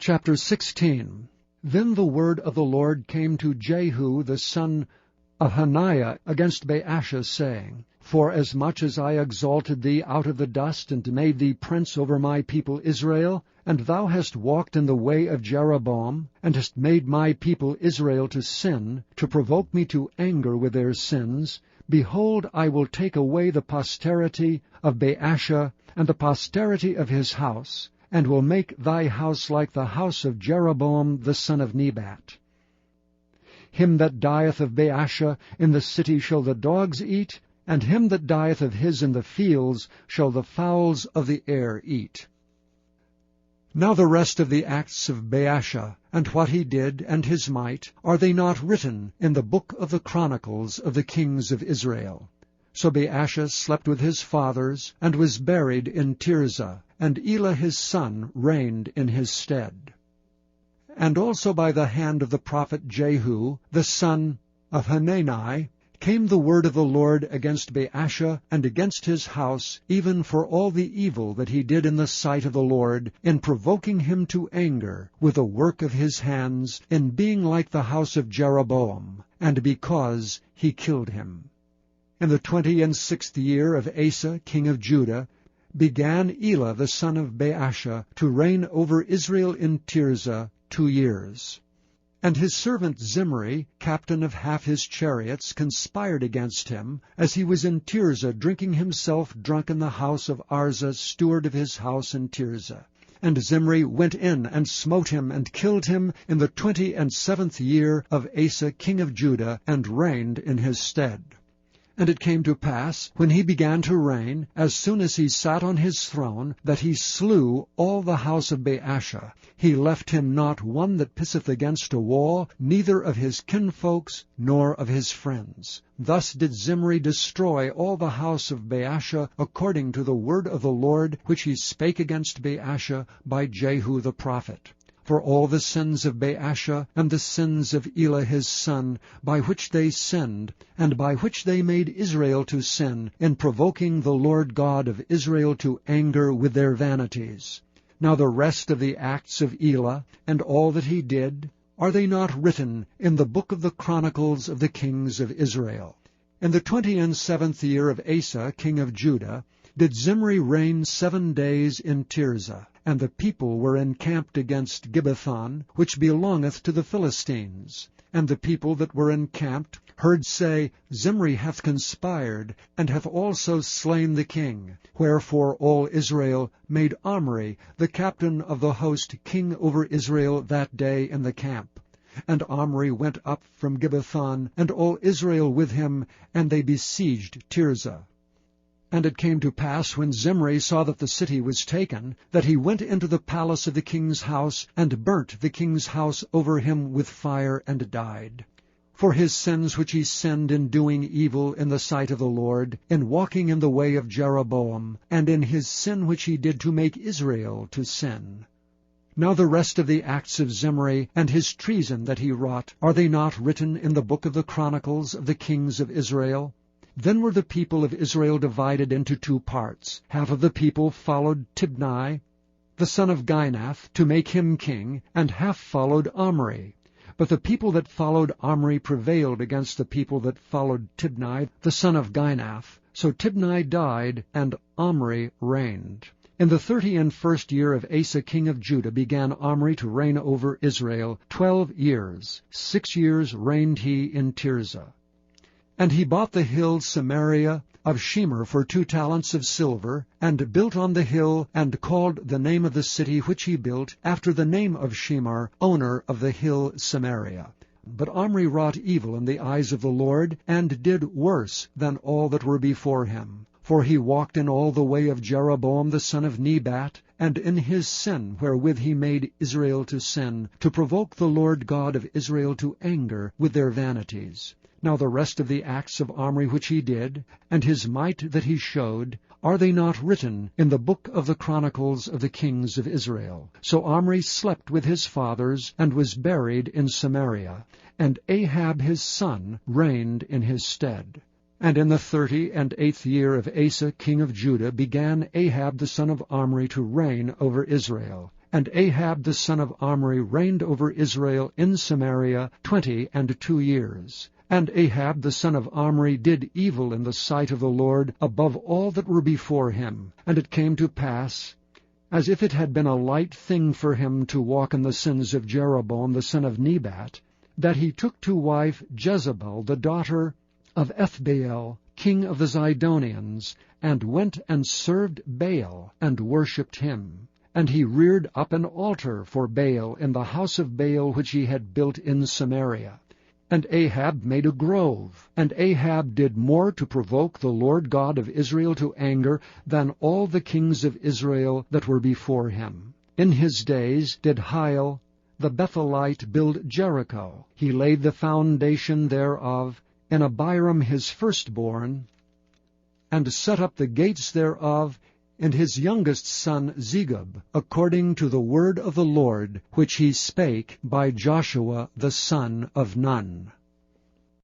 Chapter 16. Then the word of the Lord came to Jehu the son of Hananiah against Baasha, saying, Forasmuch as I exalted thee out of the dust, and made thee prince over my people Israel, and thou hast walked in the way of Jeroboam, and hast made my people Israel to sin, to provoke me to anger with their sins, behold, I will take away the posterity of Baasha, and the posterity of his house, and will make thy house like the house of Jeroboam the son of Nebat. Him that dieth of Baasha in the city shall the dogs eat, and him that dieth of his in the fields shall the fowls of the air eat. Now the rest of the acts of Baasha, and what he did, and his might, are they not written in the book of the chronicles of the kings of Israel? So Baasha slept with his fathers, and was buried in Tirzah, and Elah his son reigned in his stead. And also by the hand of the prophet Jehu, the son of Hanani, came the word of the Lord against Baasha and against his house, even for all the evil that he did in the sight of the Lord, in provoking him to anger with the work of his hands, in being like the house of Jeroboam, and because he killed him. In the 26th year of Asa king of Judah began Elah the son of Baasha to reign over Israel in Tirzah 2 years. And his servant Zimri, captain of half his chariots, conspired against him, as he was in Tirzah, drinking himself drunk in the house of Arza, steward of his house in Tirzah. And Zimri went in and smote him, and killed him in the 27th year of Asa king of Judah, and reigned in his stead. And it came to pass, when he began to reign, as soon as he sat on his throne, that he slew all the house of Baasha. He left him not one that pisseth against a wall, neither of his kinfolks, nor of his friends. Thus did Zimri destroy all the house of Baasha, according to the word of the Lord, which he spake against Baasha by Jehu the prophet. For all the sins of Baasha, and the sins of Elah his son, by which they sinned, and by which they made Israel to sin, in provoking the Lord God of Israel to anger with their vanities. Now the rest of the acts of Elah, and all that he did, are they not written in the book of the chronicles of the kings of Israel? In the 27th year of Asa king of Judah did Zimri reign 7 days in Tirzah. And the people were encamped against Gibbethon, which belongeth to the Philistines. And the people that were encamped heard say, Zimri hath conspired, and hath also slain the king. Wherefore all Israel made Omri, the captain of the host, king over Israel that day in the camp. And Omri went up from Gibbethon, and all Israel with him, and they besieged Tirzah. And it came to pass, when Zimri saw that the city was taken, that he went into the palace of the king's house, and burnt the king's house over him with fire, and died. For his sins which he sinned in doing evil in the sight of the Lord, in walking in the way of Jeroboam, and in his sin which he did to make Israel to sin. Now the rest of the acts of Zimri, and his treason that he wrought, are they not written in the book of the chronicles of the kings of Israel? Then were the people of Israel divided into 2 parts. Half of the people followed Tibni, the son of Ginath, to make him king, and half followed Omri. But the people that followed Omri prevailed against the people that followed Tibni, the son of Ginath. So Tibni died, and Omri reigned. In the 31st year of Asa king of Judah began Omri to reign over Israel 12 years. 6 years reigned he in Tirzah. And he bought the hill Samaria of Shemer for 2 talents of silver, and built on the hill, and called the name of the city which he built after the name of Shemer, owner of the hill Samaria. But Omri wrought evil in the eyes of the Lord, and did worse than all that were before him. For he walked in all the way of Jeroboam the son of Nebat, and in his sin wherewith he made Israel to sin, to provoke the Lord God of Israel to anger with their vanities. Now the rest of the acts of Omri which he did, and his might that he showed, are they not written in the book of the chronicles of the kings of Israel? So Omri slept with his fathers, and was buried in Samaria, and Ahab his son reigned in his stead. And in the 38th year of Asa king of Judah began Ahab the son of Omri to reign over Israel. And Ahab the son of Omri reigned over Israel in Samaria 22 years. And Ahab the son of Omri did evil in the sight of the Lord above all that were before him. And it came to pass, as if it had been a light thing for him to walk in the sins of Jeroboam the son of Nebat, that he took to wife Jezebel the daughter of Ethbaal, king of the Zidonians, and went and served Baal, and worshipped him. And he reared up an altar for Baal in the house of Baal which he had built in Samaria. And Ahab made a grove. And Ahab did more to provoke the Lord God of Israel to anger than all the kings of Israel that were before him. In his days did Hiel the Bethelite build Jericho. He laid the foundation thereof in Abiram his firstborn, and set up the gates thereof in his youngest son Zegub, according to the word of the Lord, which he spake by Joshua the son of Nun.